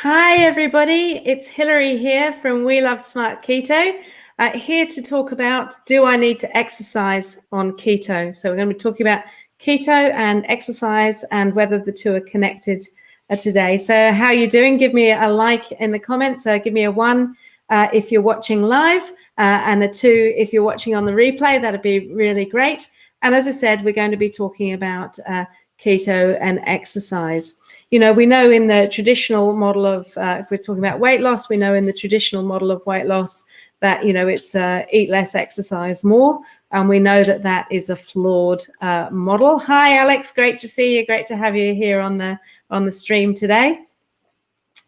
Hi everybody, it's Hilary here from We Love Smart Keto, here to talk about, do I need to exercise on keto? So we're going to be talking about keto and exercise and whether the two are connected today. So how are you doing? Give me a like in the comments, give me a 1 if you're watching live, and a 2 if you're watching on the replay. That'd be really great. And as I said, we're going to be talking about keto and exercise. You know, we know in the traditional model of, if we're talking about weight loss, we know in the traditional model of weight loss that, you know, it's eat less, exercise more. And we know that that is a flawed model. Hi, Alex. Great to see you. Great to have you here on the stream today.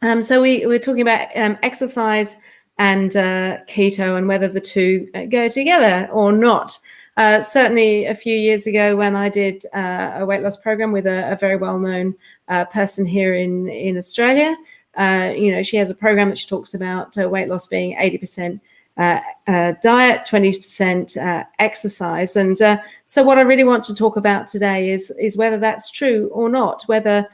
So we're talking about exercise and keto and whether the two go together or not. Certainly a few years ago when I did a weight loss program with a very well-known person here in Australia, you know, she has a program that she talks about weight loss being 80% diet, 20% exercise. And so what I really want to talk about today is whether that's true or not, whether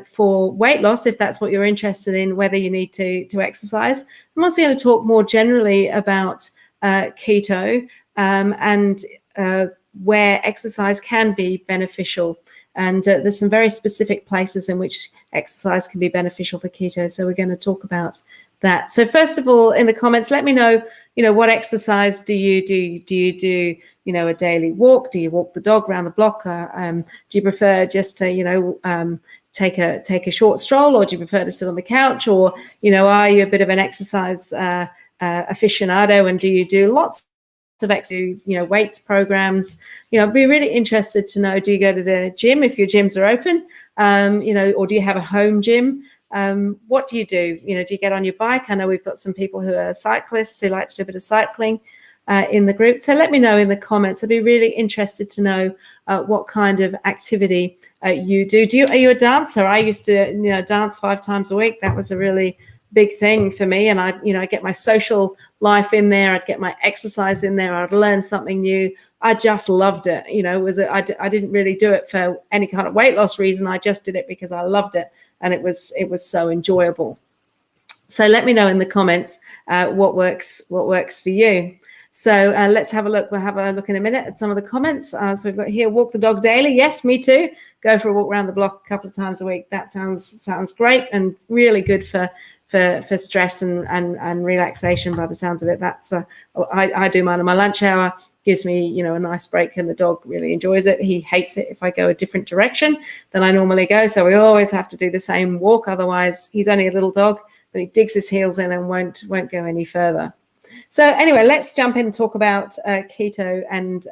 for weight loss, if that's what you're interested in, whether you need to exercise. I'm also going to talk more generally about keto and where exercise can be beneficial. And there's some very specific places in which exercise can be beneficial for keto. So we're going to talk about that. So first of all, in the comments, let me know, you know, what exercise do you do? Do you do, you know, a daily walk? Do you walk the dog around the block? Do you prefer just to, you know, take a short stroll, or do you prefer to sit on the couch? Or, you know, are you a bit of an exercise aficionado, and do you do lots of exercise, you know, weights programs? You know, I'd be really interested to know, do you go to the gym if your gyms are open, you know, or do you have a home gym? What do you do? You know, do you get on your bike? I know we've got some people who are cyclists who like to do a bit of cycling in the group. So let me know in the comments. I'd be really interested to know what kind of activity you do. Are you a dancer? I used to, you know, dance 5 times a week. That was a really big thing for me. And I get my social life in there. I'd get my exercise in there. I'd learn something new. I just loved it. You know, I didn't really do it for any kind of weight loss reason. I just did it because I loved it. And it was so enjoyable. So let me know in the comments what works for you. So let's have a look. We'll have a look in a minute at some of the comments. So we've got here, walk the dog daily. Yes, me too. Go for a walk around the block a couple of times a week. That sounds great and really good for stress and relaxation by the sounds of it. That's I do mine in my lunch hour. Gives me, you know, a nice break, and the dog really enjoys it. He hates it if I go a different direction than I normally go. So we always have to do the same walk. Otherwise, he's only a little dog, but he digs his heels in and won't go any further. So anyway, let's jump in and talk about keto and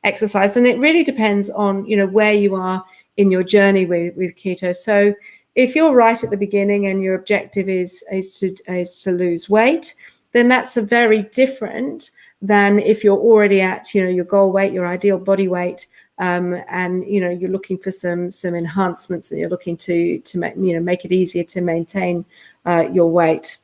exercise. And it really depends on, you know, where you are in your journey with keto. So if you're right at the beginning and your objective is to lose weight, then that's a very different than if you're already at, you know, your goal weight, your ideal body weight, and, you know, you're looking for some enhancements, and you're looking to make it easier to maintain your weight.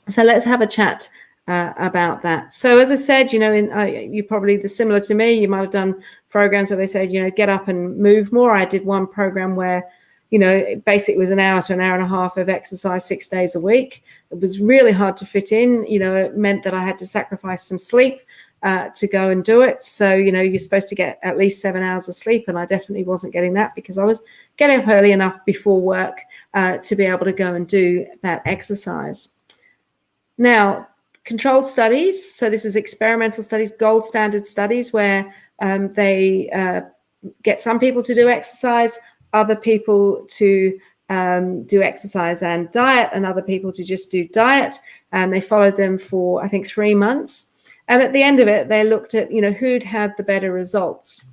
So let's have a chat about that. So as I said, you know, you're probably similar to me. You might have done programs where they said, you know, get up and move more. I did one program where, you know, basically it was an hour to an hour and a half of exercise 6 days a week. It was really hard to fit in. You know, it meant that I had to sacrifice some sleep to go and do it. So, you know, you're supposed to get at least 7 hours of sleep, and I definitely wasn't getting that because I was getting up early enough before work to be able to go and do that exercise. Now, controlled studies. So this is experimental studies, gold standard studies, where they get some people to do exercise, other people to do exercise and diet, and other people to just do diet. And they followed them for, I think, 3 months. And at the end of it, they looked at, you know, who'd had the better results.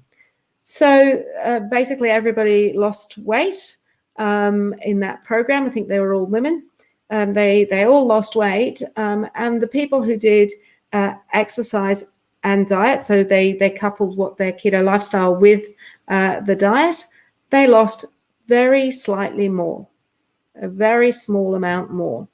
So basically everybody lost weight in that program. I think they were all women. They all lost weight. And the people who did exercise and diet, so they coupled what their keto lifestyle with the diet, they lost very slightly more, a very small amount more.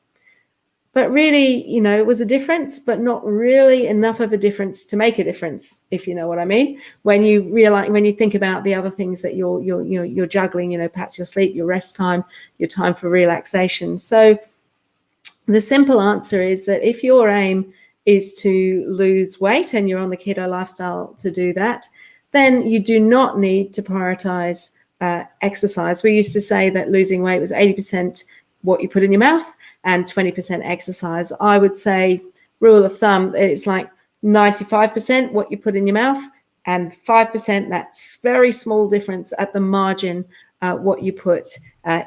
but really, it was a difference, but not really enough of a difference to make a difference, if you know what I mean. When you think about the other things that you're juggling, perhaps your sleep, your rest time, your time for relaxation. So the simple answer is that if your aim is to lose weight and you're on the keto lifestyle to do that, then you do not need to prioritize exercise. We used to say that losing weight was 80% what you put in your mouth and 20% exercise. I would say, rule of thumb, it's like 95% what you put in your mouth and 5%, that's very small difference at the margin, what you put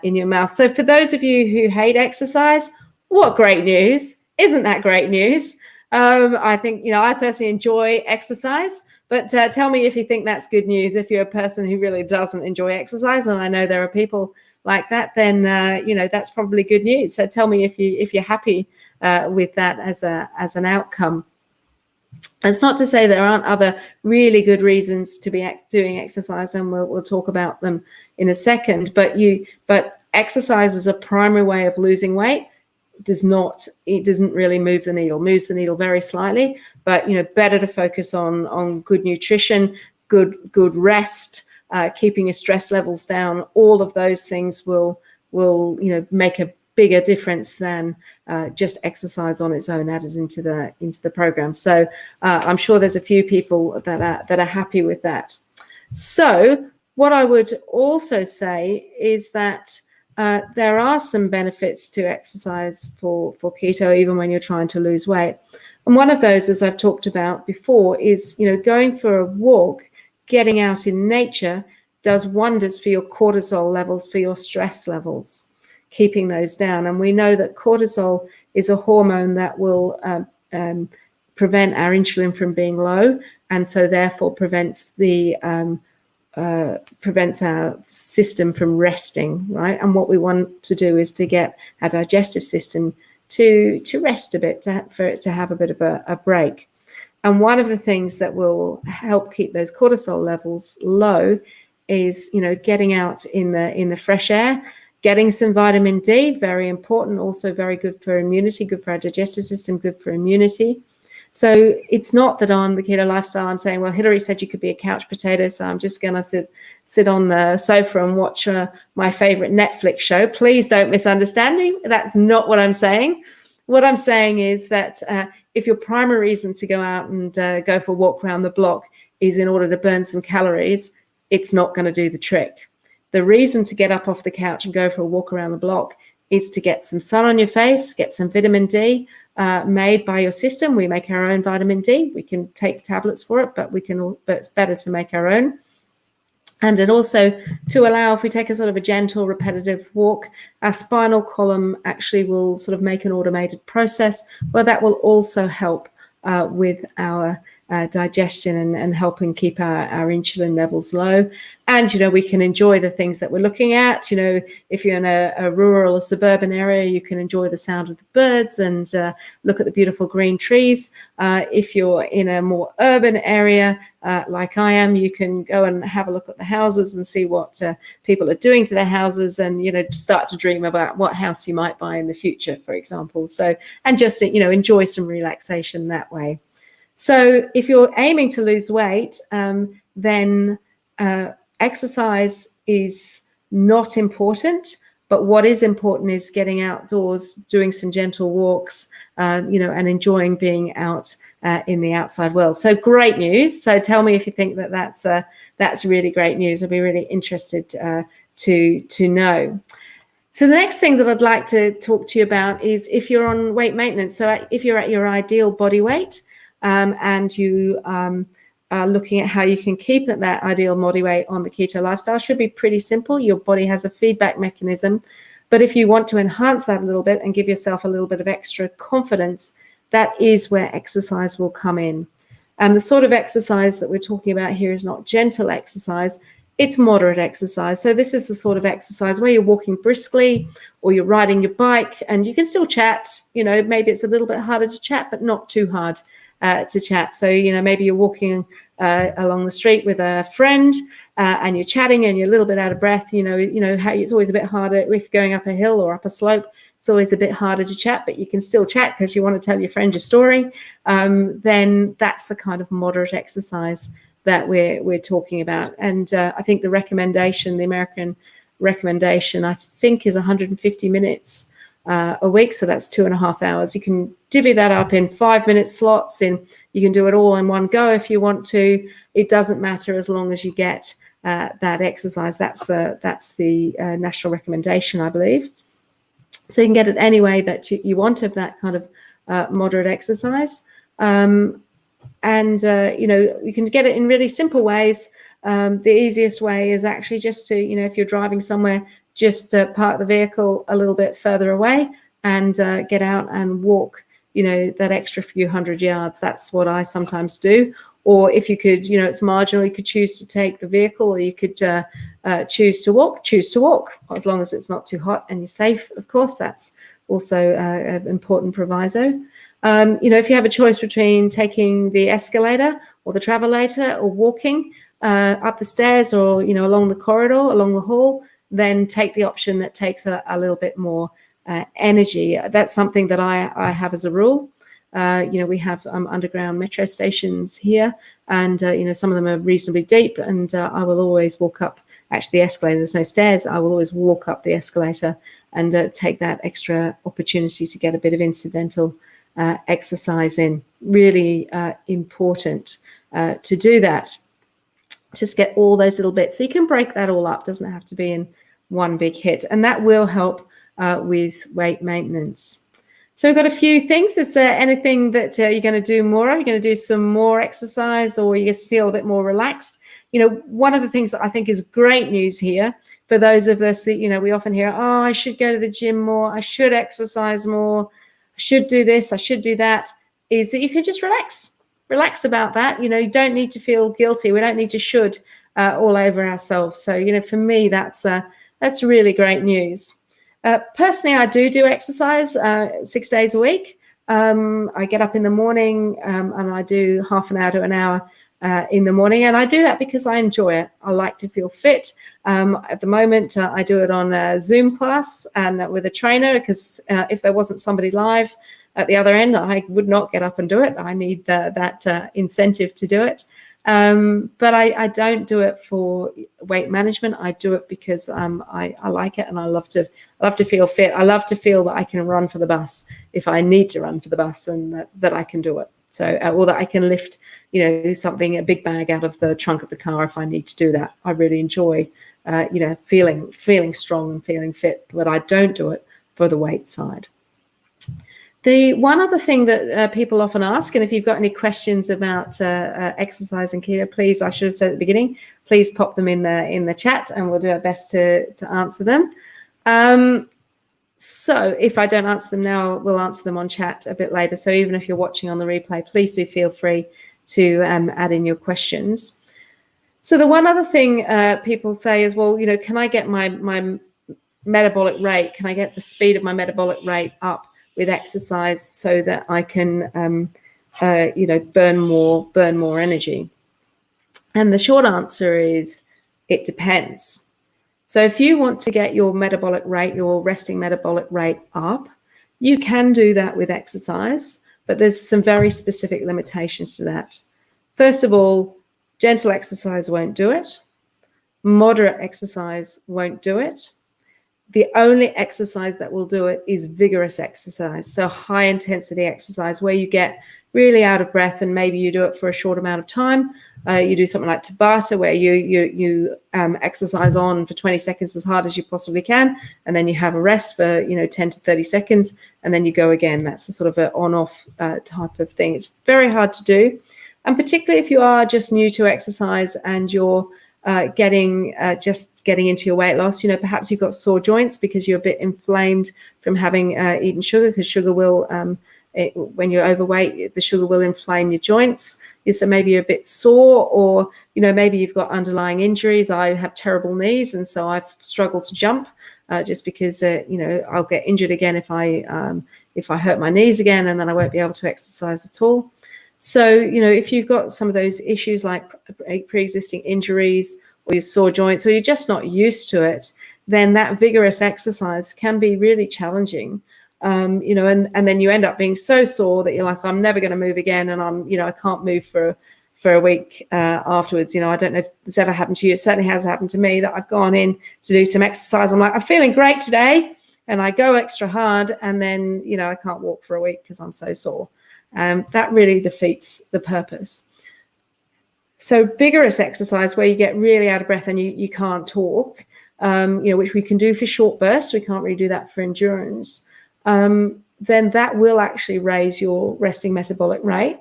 in your mouth. So for those of you who hate exercise, what great news. Isn't that great news? I think, I personally enjoy exercise, but tell me if you think that's good news. If you're a person who really doesn't enjoy exercise, and I know there are people like that, then that's probably good news. So tell me if you're happy with that as an outcome. It's not to say there aren't other really good reasons to be doing exercise, and we'll talk about them in a second. But exercise is a primary way of losing weight. It doesn't really move the needle. Moves the needle very slightly, but better to focus on good nutrition, good rest, keeping your stress levels down. All of those things will make a bigger difference than just exercise on its own added into the program. So I'm sure there's a few people that are happy with that. So what I would also say is that there are some benefits to exercise for keto, even when you're trying to lose weight. And one of those, as I've talked about before, is going for a walk, getting out in nature does wonders for your cortisol levels, for your stress levels, keeping those down. And we know that cortisol is a hormone that will prevent our insulin from being low, and so therefore prevents our system from resting, right? And what we want to do is to get our digestive system to rest a bit, for it to have a bit of a break. And one of the things that will help keep those cortisol levels low is, getting out in the fresh air, getting some vitamin D, very important, also very good for immunity, good for our digestive system, good for immunity. So it's not that on the keto lifestyle I'm saying, well, Hillary said you could be a couch potato, so I'm just going to sit on the sofa and watch my favorite Netflix show. Please don't misunderstand me. That's not what I'm saying. What I'm saying is that if your primary reason to go out and go for a walk around the block is in order to burn some calories, it's not going to do the trick. The reason to get up off the couch and go for a walk around the block is to get some sun on your face, get some vitamin D, made by your system. We make our own vitamin D. We can take tablets for it, but it's better to make our own. And then also to allow, if we take a sort of a gentle, repetitive walk, our spinal column actually will sort of make an automated process where that will also help with our digestion and helping keep our insulin levels low. And, we can enjoy the things that we're looking at. If you're in a rural or suburban area, you can enjoy the sound of the birds and look at the beautiful green trees. If you're in a more urban area, like I am, you can go and have a look at the houses and see what people are doing to their houses, and, start to dream about what house you might buy in the future, for example. So, and just, enjoy some relaxation that way. So if you're aiming to lose weight, then exercise is not important. But what is important is getting outdoors, doing some gentle walks, and enjoying being out in the outside world. So great news. So tell me if you think that's really great news. I'd be really interested to know. So the next thing that I'd like to talk to you about is if you're on weight maintenance. So if you're at your ideal body weight, and you are looking at how you can keep at that ideal body weight on the keto lifestyle, should be pretty simple. Your body has a feedback mechanism, but if you want to enhance that a little bit and give yourself a little bit of extra confidence, that is where exercise will come in. And the sort of exercise that we're talking about here is not gentle exercise, it's moderate exercise. So this is the sort of exercise where you're walking briskly or you're riding your bike and you can still chat. Maybe it's a little bit harder to chat, but not too hard. to chat. So, maybe you're walking along the street with a friend and you're chatting and you're a little bit out of breath. How it's always a bit harder if you're going up a hill or up a slope. It's always a bit harder to chat, but you can still chat because you want to tell your friend your story. Then that's the kind of moderate exercise that we're talking about. And I think the American recommendation, I think, is 150 minutes a week. So that's 2.5 hours. You can divvy that up in 5-minute slots, and you can do it all in one go if you want to. It doesn't matter as long as you get that exercise. That's the national recommendation, I believe. So you can get it any way that you want of that kind of moderate exercise. You can get it in really simple ways. The easiest way is actually just to, if you're driving somewhere, just park the vehicle a little bit further away and get out and walk, that extra few hundred yards. That's what I sometimes do. Or if you could, it's marginal, you could choose to take the vehicle, or you could choose to walk, as long as it's not too hot and you're safe, of course. That's also an important proviso. If you have a choice between taking the escalator or the travelator or walking up the stairs or, along the corridor, along the hall, then take the option that takes a little bit more energy. That's something that I have as a rule. We have underground metro stations here, and some of them are reasonably deep, and I will always walk up the escalator. There's no stairs. I will always walk up the escalator and take that extra opportunity to get a bit of incidental exercise in. Really important to do that. Just get all those little bits. So you can break that all up. Doesn't have to be in one big hit, and that will help with weight maintenance. So we've got a few things. Is there anything that you're going to do more of? You're going to do some more exercise, or you just feel a bit more relaxed? One of the things that I think is great news here for those of us that, we often hear, oh, I should go to the gym more, I should exercise more, I should do this, I should do that, is that you can just relax about that. You don't need to feel guilty. We don't need to should all over ourselves. So, for me, that's really great news. Personally, I do exercise 6 days a week. I get up in the morning and I do half an hour to an hour in the morning, and I do that because I enjoy it. I like to feel fit. At the moment, I do it on a Zoom class and with a trainer, because if there wasn't somebody live at the other end, I would not get up and do it. I need that incentive to do it. But I don't do it for weight management. I do it because I like it, and I love to feel fit. I love to feel that I can run for the bus if I need to run for the bus, and that I can do it. So, or that I can lift, a big bag out of the trunk of the car if I need to do that. I really enjoy, feeling strong and feeling fit, but I don't do it for the weight side. The one other thing that people often ask, and if you've got any questions about exercise and keto, please, I should have said at the beginning, please pop them in the chat, and we'll do our best to answer them. So if I don't answer them now, we'll answer them on chat a bit later. So even if you're watching on the replay, please do feel free to add in your questions. So the one other thing people say is, well, can I get my metabolic rate? Can I get the speed of my metabolic rate up with exercise so that I can, burn more energy? And the short answer is, it depends. So if you want to get your metabolic rate, your resting metabolic rate up, you can do that with exercise, but there's some very specific limitations to that. First of all, gentle exercise won't do it. Moderate exercise won't do it. The only exercise that will do it is vigorous exercise. So high intensity exercise where you get really out of breath, and maybe you do it for a short amount of time. You do something like Tabata, where you exercise on for 20 seconds as hard as you possibly can, and then you have a rest for 10 to 30 seconds, and then you go again. That's a sort of an on-off type of thing. It's very hard to do, and particularly if you are just new to exercise and you're getting into your weight loss. Perhaps you've got sore joints because you're a bit inflamed from having eaten sugar, because sugar will, when you're overweight, the sugar will inflame your joints. So maybe you're a bit sore, or maybe you've got underlying injuries. I have terrible knees, and so I've struggled to jump just because I'll get injured again if I hurt my knees again, and then I won't be able to exercise at all. So, you know, if you've got some of those issues like pre-existing injuries, or your sore joints, or you're just not used to it, then that vigorous exercise can be really challenging. You know, and then you end up being so sore that you're like, I'm never going to move again, and I can't move for a week afterwards. You know, I don't know if this ever happened to you. It certainly has happened to me that I've gone in to do some exercise. I'm like, I'm feeling great today, and I go extra hard, and then, you know, I can't walk for a week because I'm so sore. That really defeats the purpose. So vigorous exercise where you get really out of breath and you can't talk, you know, which we can do for short bursts. We can't really do that for endurance. Then that will actually raise your resting metabolic rate.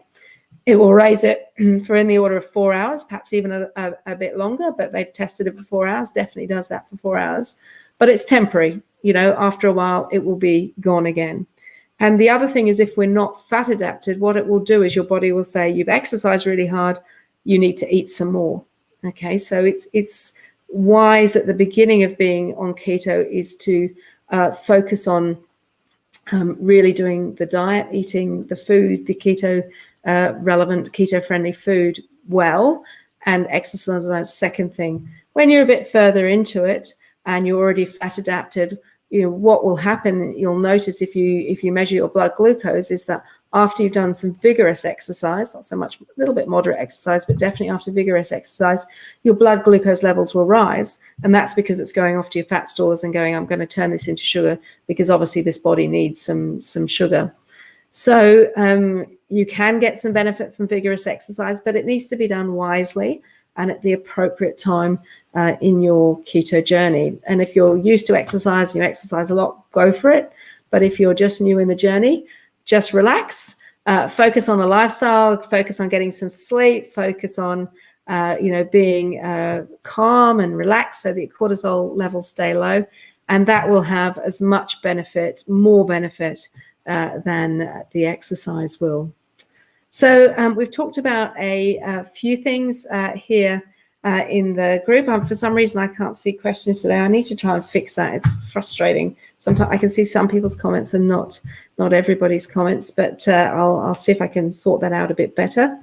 It will raise it for in the order of 4 hours, perhaps even a bit longer, but they've tested it for 4 hours, definitely does that for 4 hours. But it's temporary, you know, after a while it will be gone again. And the other thing is, if we're not fat adapted, what it will do is your body will say, you've exercised really hard, you need to eat some more. Okay, so it's wise at the beginning of being on keto is to focus on really doing the diet, eating the food, the keto relevant, keto friendly food well, and exercise is the second thing. When you're a bit further into it and you're already fat adapted, you know what will happen, you'll notice if you measure your blood glucose, is that after you've done some vigorous exercise, not so much, a little bit moderate exercise, but definitely after vigorous exercise, your blood glucose levels will rise. And that's because it's going off to your fat stores and going, I'm going to turn this into sugar, because obviously this body needs some sugar. So you can get some benefit from vigorous exercise, but it needs to be done wisely and at the appropriate time in your keto journey. And if you're used to exercise, you exercise a lot, go for it. But if you're just new in the journey, just relax, focus on the lifestyle, focus on getting some sleep, focus on, being calm and relaxed so that your cortisol levels stay low. And that will have as much benefit, more benefit than the exercise will. So we've talked about a few things here in the group. For some reason, I can't see questions today. I need to try and fix that. It's frustrating. Sometimes I can see some people's comments and not everybody's comments, but I'll see if I can sort that out a bit better.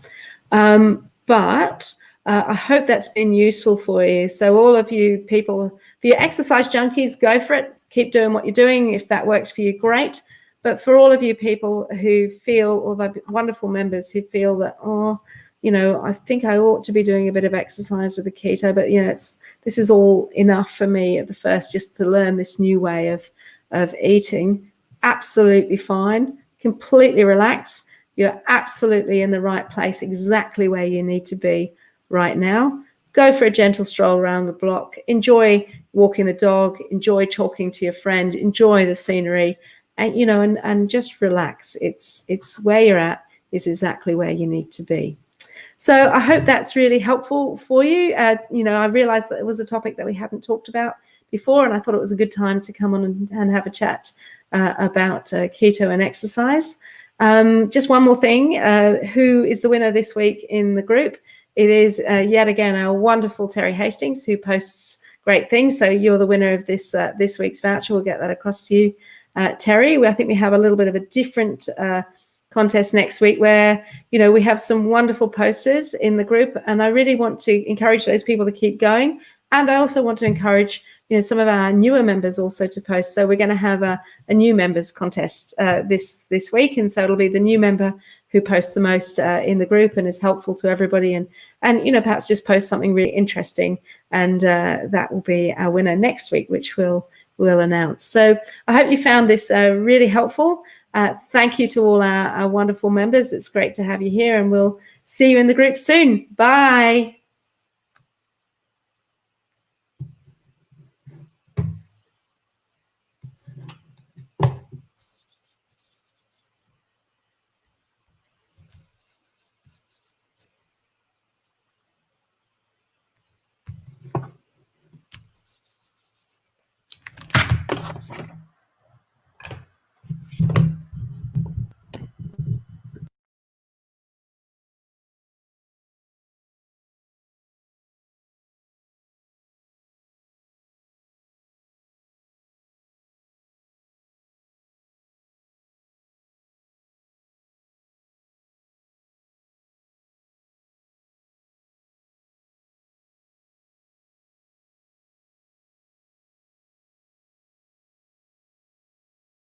But I hope that's been useful for you. So all of you people, for your exercise junkies, go for it. Keep doing what you're doing. If that works for you, great. But for all of you people who feel, or the wonderful members who feel that, I think I ought to be doing a bit of exercise with the keto, but this is all enough for me at the first, just to learn this new way of eating. Absolutely fine. Completely relax. You're absolutely in the right place, exactly where you need to be right now. Go for a gentle stroll around the block. Enjoy walking the dog. Enjoy talking to your friend. Enjoy the scenery. And just relax. It's where you're at is exactly where you need to be. So I hope that's really helpful for you. I realized that it was a topic that we hadn't talked about before, and I thought it was a good time to come on and have a chat about keto and exercise. Just one more thing. Who is the winner this week in the group? It is yet again our wonderful Terry Hastings, who posts great things. So you're the winner of this week's voucher. We'll get that across to you. Terry, I think we have a little bit of a different contest next week where, we have some wonderful posters in the group, and I really want to encourage those people to keep going. And I also want to encourage, some of our newer members also to post. So we're going to have a new members contest this week. And so it'll be the new member who posts the most in the group and is helpful to everybody. And perhaps just post something really interesting. And that will be our winner next week, which we'll announce. So I hope you found this really helpful. Thank you to all our wonderful members. It's great to have you here, and we'll see you in the group soon. Bye.